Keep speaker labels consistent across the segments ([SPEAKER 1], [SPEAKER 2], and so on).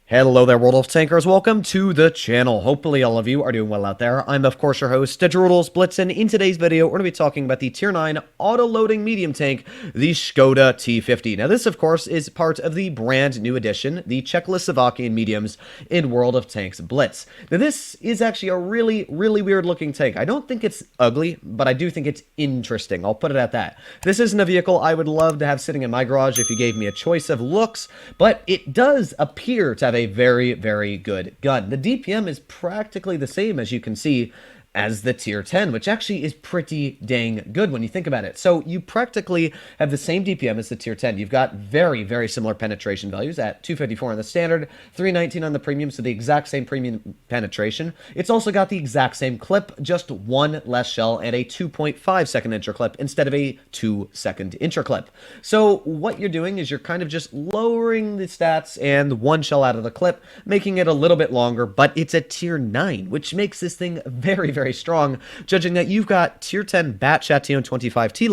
[SPEAKER 1] Hello there, World of Tankers. Welcome to the channel. Hopefully all of you are doing well out there. I'm, of course, your host, Tanks Blitz, and in today's video, we're going to be talking about the Tier 9 auto-loading medium tank, the Skoda T50. Now, this, of course, is part of the brand new edition, the Czechoslovakian mediums in World of Tanks Blitz. Now, this is actually a really weird-looking tank. I don't think it's ugly, but I do think it's interesting. I'll put it at that. This isn't a vehicle I would love to have sitting in my garage if you gave me a choice of looks, but it does appear to have a very good gun. The DPM is practically the same, as you can see, as the Tier 10, which actually is pretty dang good when you think about it. So you practically have the same DPM as the Tier 10. You've got very similar penetration values at 254 on the standard, 319 on the premium, so the exact same premium penetration. It's also got the exact same clip, just one less shell and a 2.5 second interclip instead of a 2-second interclip. So what you're doing is you're kind of just lowering the stats and one shell out of the clip, making it a little bit longer, but it's a Tier 9, which makes this thing very strong, judging that you've got Tier 10 Bat Chatillon 25T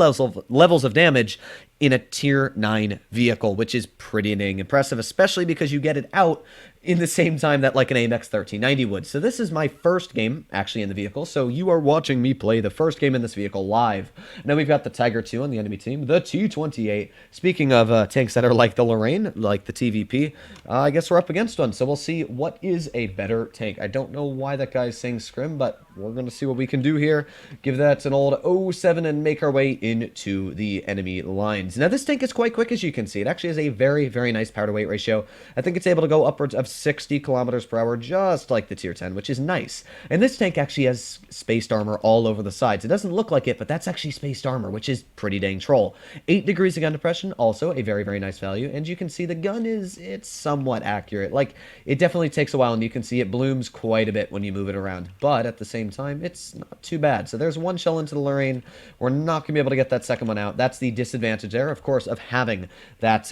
[SPEAKER 1] levels of damage in a Tier 9 vehicle, which is pretty dang impressive, especially because you get it out in the same time that like an AMX 1390 would. So this is my first game actually in the vehicle, so you are watching me play the first game in this vehicle live. Now we've got the Tiger 2 on the enemy team, the T28. Speaking of tanks that are like the Lorraine, like the TVP, I guess we're up against one, so we'll see what is a better tank. I don't know why that guy's saying scrim, but we're going to see what we can do here. Give that an old 07 and make our way into the enemy lines. Now this tank is quite quick, as you can see. It actually has a very nice power to weight ratio. I think it's able to go upwards of 60 kilometers per hour, just like the Tier 10, which is nice. And this tank actually has spaced armor all over the sides. It doesn't look like it, but that's actually spaced armor, which is pretty dang troll. 8 degrees of gun depression, also a very nice value. And you can see the gun it's somewhat accurate. Like, it definitely takes a while, and you can see it blooms quite a bit when you move it around. But at the same time, it's not too bad. So there's one shell into the Lorraine. We're not going to be able to get that second one out. That's the disadvantage there, of course, of having that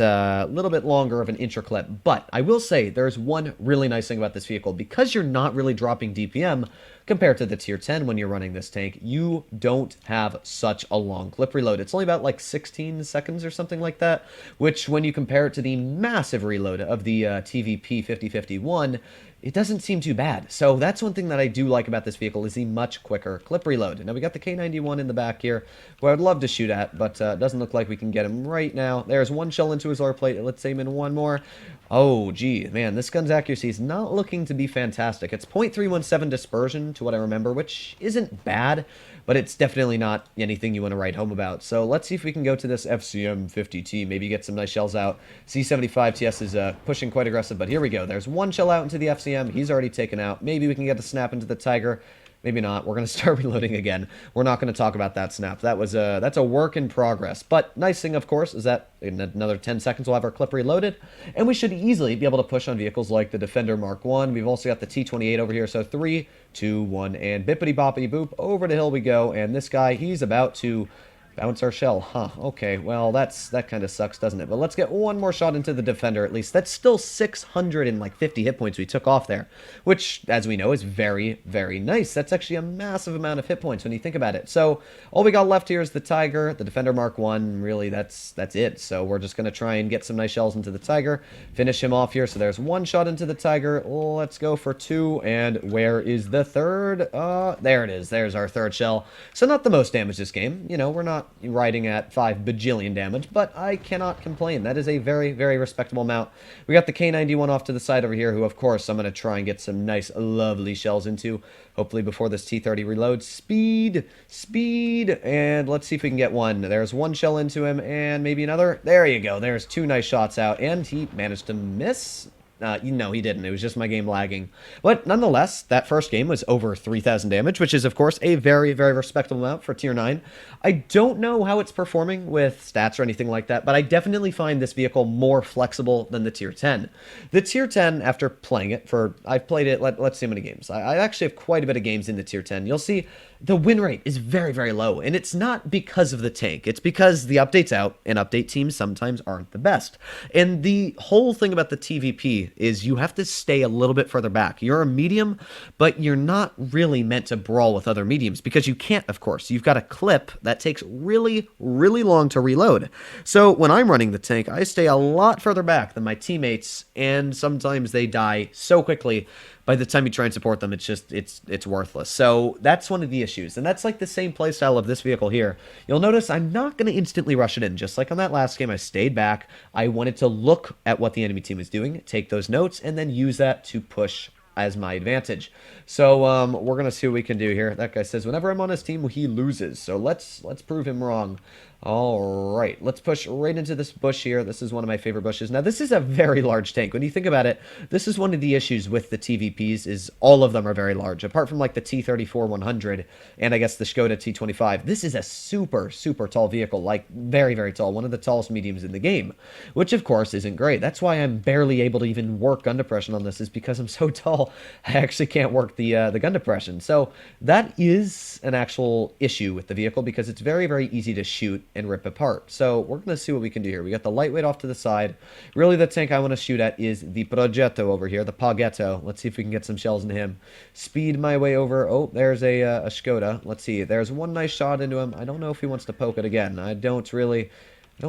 [SPEAKER 1] little bit longer of an interclip. But I will say there's one really nice thing about this vehicle. Because you're not really dropping DPM compared to the Tier 10 when you're running this tank, you don't have such a long clip reload. It's only about like 16 seconds or something like that, which when you compare it to the massive reload of the TVP 5051, it doesn't seem too bad. So that's one thing that I do like about this vehicle, is the much quicker clip reload. Now we got the K91 in the back here, who I'd love to shoot at, but it doesn't look like we can get him right now. There's one shell into his lower plate. Let's aim in one more. Oh, gee, man, this gun's accuracy is not looking to be fantastic. It's .317 dispersion, to what I remember, which isn't bad, but it's definitely not anything you want to write home about. So let's see if we can go to this FCM 50T, maybe get some nice shells out. C75 TS is pushing quite aggressive, but here we go. There's one shell out into the FCM. He's already taken out. Maybe we can get a snap into the Tiger. Maybe not. We're going to start reloading again. We're not going to talk about that snap. That's a work in progress. But nice thing, of course, is that in another 10 seconds we'll have our clip reloaded, and we should easily be able to push on vehicles like the Defender Mark 1. We've also got the T28 over here. So 3, 2, 1, and bippity boppity boop. Over the hill we go. And this guy, he's about to bounce our shell. Okay, well, that kind of sucks, doesn't it? But let's get one more shot into the Defender, at least. That's still 650 hit points we took off there, which, as we know, is very nice. That's actually a massive amount of hit points when you think about it. So all we got left here is the Tiger, the Defender Mark 1. Really, that's it. So we're just going to try and get some nice shells into the Tiger, finish him off here. So there's one shot into the Tiger. Let's go for 2, and where is the third? There it is. There's our third shell. So not the most damage this game. You know, we're not riding at 5 bajillion damage, but I cannot complain. That is a very respectable amount. We got the K91 off to the side over here, who, of course, I'm going to try and get some nice, lovely shells into, hopefully before this T30 reloads. Speed, and let's see if we can get one. There's one shell into him, and maybe another. There you go. There's 2 nice shots out, and he managed to miss. No, he didn't. It was just my game lagging. But nonetheless, that first game was over 3,000 damage, which is, of course, a very respectable amount for Tier 9. I don't know how it's performing with stats or anything like that, but I definitely find this vehicle more flexible than the Tier 10. The Tier 10, after playing it I've played it, let's see how many games. I actually have quite a bit of games in the Tier 10. You'll see the win rate is very low, and it's not because of the tank. It's because the update's out, and update teams sometimes aren't the best. And the whole thing about the TVP key, is you have to stay a little bit further back. You're a medium, but you're not really meant to brawl with other mediums because you can't, of course. You've got a clip that takes really, really long to reload. So when I'm running the tank, I stay a lot further back than my teammates, and sometimes they die so quickly. By the time you try and support them, it's just, it's worthless. So that's one of the issues. And that's like the same playstyle of this vehicle here. You'll notice I'm not going to instantly rush it in. Just like on that last game, I stayed back. I wanted to look at what the enemy team was doing, take those notes, and then use that to push as my advantage. So we're going to see what we can do here. That guy says whenever I'm on his team, he loses. So let's prove him wrong. All right, let's push right into this bush here. This is one of my favorite bushes. Now, this is a very large tank. When you think about it, this is one of the issues with the TVPs is all of them are very large. Apart from like the T34-100 and I guess the Skoda T25, this is a super, super tall vehicle, like very, very tall. One of the tallest mediums in the game, which of course isn't great. That's why I'm barely able to even work gun depression on this is because I'm so tall. I actually can't work the gun depression. So that is an actual issue with the vehicle because it's very, very easy to shoot and rip apart. So we're going to see what we can do here. We got the lightweight off to the side. Really, the tank I want to shoot at is the Progetto over here, the Paghetto. Let's see if we can get some shells into him. Speed my way over. Oh, there's a Skoda. Let's see. There's one nice shot into him. I don't know if he wants to poke it again. I don't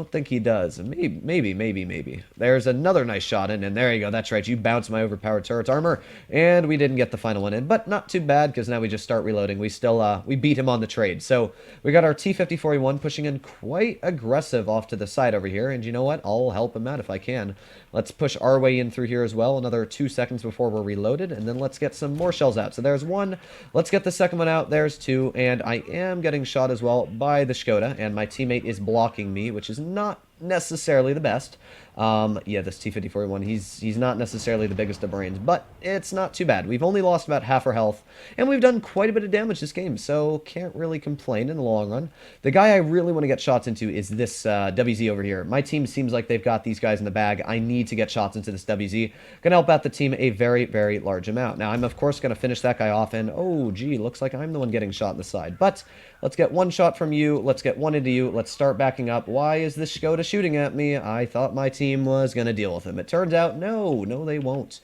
[SPEAKER 1] think he does. Maybe. There's another nice shot in, and there you go. That's right. You bounced my overpowered turret's armor, and we didn't get the final one in, but not too bad because now we just start reloading. We still, we beat him on the trade. So we got our T50-41 pushing in quite aggressive off to the side over here, and you know what? I'll help him out if I can. Let's push our way in through here as well. Another 2 seconds before we're reloaded, and then let's get some more shells out. So there's one. Let's get the second one out. There's 2, and I am getting shot as well by the Skoda, and my teammate is blocking me, which is not necessarily the best. Yeah, this T50-41, he's not necessarily the biggest of brains, but it's not too bad. We've only lost about half our health, and we've done quite a bit of damage this game, so can't really complain in the long run. The guy I really want to get shots into is this WZ over here. My team seems like they've got these guys in the bag. I need to get shots into this WZ. Gonna help out the team a very, very large amount. Now, I'm of course gonna finish that guy off, and oh, gee, looks like I'm the one getting shot in the side, but let's get one shot from you. Let's get one into you. Let's start backing up. Why is this Skoda shooting at me? I thought my team was going to deal with him. It turns out, no, they won't.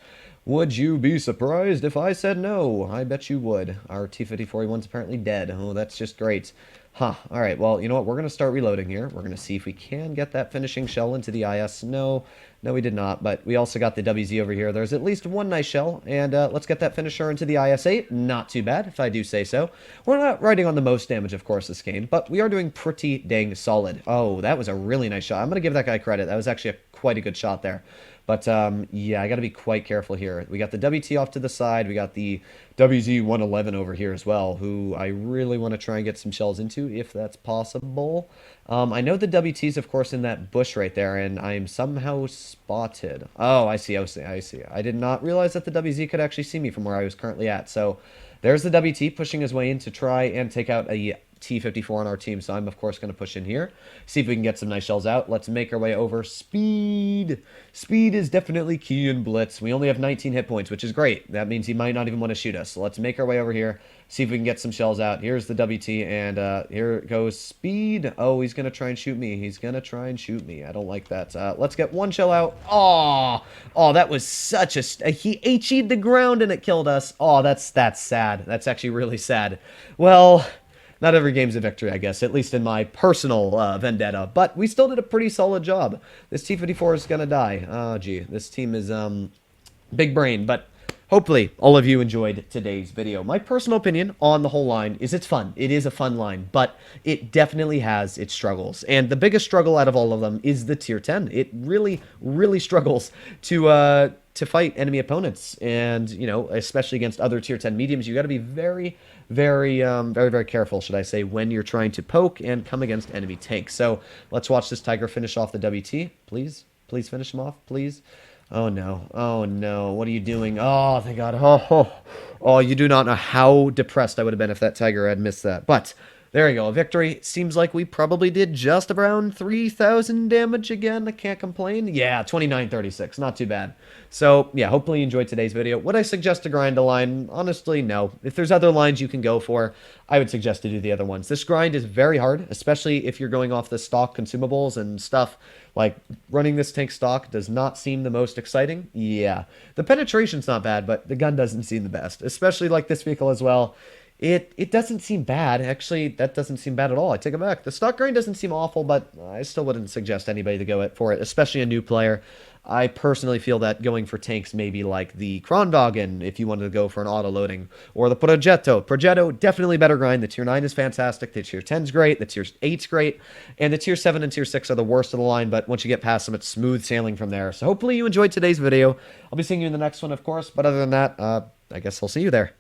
[SPEAKER 1] Would you be surprised if I said no? I bet you would. Our T50-41's apparently dead. Oh, that's just great. Huh. All right, well, you know what? We're going to start reloading here. We're going to see if we can get that finishing shell into the IS. No, we did not, but we also got the WZ over here. There's at least one nice shell, and let's get that finisher into the IS-8. Not too bad, if I do say so. We're not riding on the most damage, of course, this game, but we are doing pretty dang solid. Oh, that was a really nice shot. I'm going to give that guy credit. That was actually quite a good shot there. But, yeah, I got to be quite careful here. We got the WT off to the side. We got the WZ-111 over here as well, who I really want to try and get some shells into, if that's possible. I know the WT's, of course, in that bush right there, and I'm somehow spotted. Oh, I see. I did not realize that the WZ could actually see me from where I was currently at. So there's the WT pushing his way in to try and take out a T54 on our team, so I'm of course going to push in here, see if we can get some nice shells out. Let's make our way over. Speed is definitely key in Blitz. We only have 19 hit points, which is great. That means he might not even want to shoot us. So let's make our way over here, see if we can get some shells out. Here's the WT, and here goes Speed. Oh, he's going to try and shoot me. I don't like that. Let's get one shell out. Oh, that was such a... He HE'd the ground and it killed us. Oh, that's sad. That's actually really sad. Well... Not every game's a victory, I guess, at least in my personal vendetta. But we still did a pretty solid job. This T54 is going to die. Oh, gee. This team is big brain. But hopefully all of you enjoyed today's video. My personal opinion on the whole line is it's fun. It is a fun line. But it definitely has its struggles. And the biggest struggle out of all of them is the Tier 10. It really, really struggles to fight enemy opponents, and you know, especially against other Tier 10 mediums, you got to be very, very careful, should I say, when you're trying to poke and come against enemy tanks. So let's watch this Tiger finish off the WT. Please finish him off, please. Oh no, what are you doing? Oh, thank God. Oh, you do not know how depressed I would have been if that Tiger had missed that. But There you go, a victory. Seems like we probably did just around 3,000 damage again. I can't complain. Yeah, 2936, not too bad. So, yeah, hopefully you enjoyed today's video. Would I suggest to grind a line? Honestly, no. If there's other lines you can go for, I would suggest to do the other ones. This grind is very hard, especially if you're going off the stock consumables and stuff. Like, running this tank stock does not seem the most exciting. Yeah, the penetration's not bad, but the gun doesn't seem the best, especially like this vehicle as well. It doesn't seem bad. Actually, that doesn't seem bad at all. I take it back. The stock grind doesn't seem awful, but I still wouldn't suggest anybody to go for it, especially a new player. I personally feel that going for tanks maybe like the Krondogen, if you wanted to go for an auto-loading, or the Progetto. Progetto, definitely better grind. The Tier 9 is fantastic. The Tier 10's great. The Tier 8's great. And the Tier 7 and Tier 6 are the worst of the line, but once you get past them, it's smooth sailing from there. So hopefully you enjoyed today's video. I'll be seeing you in the next one, of course, but other than that, I guess I'll see you there.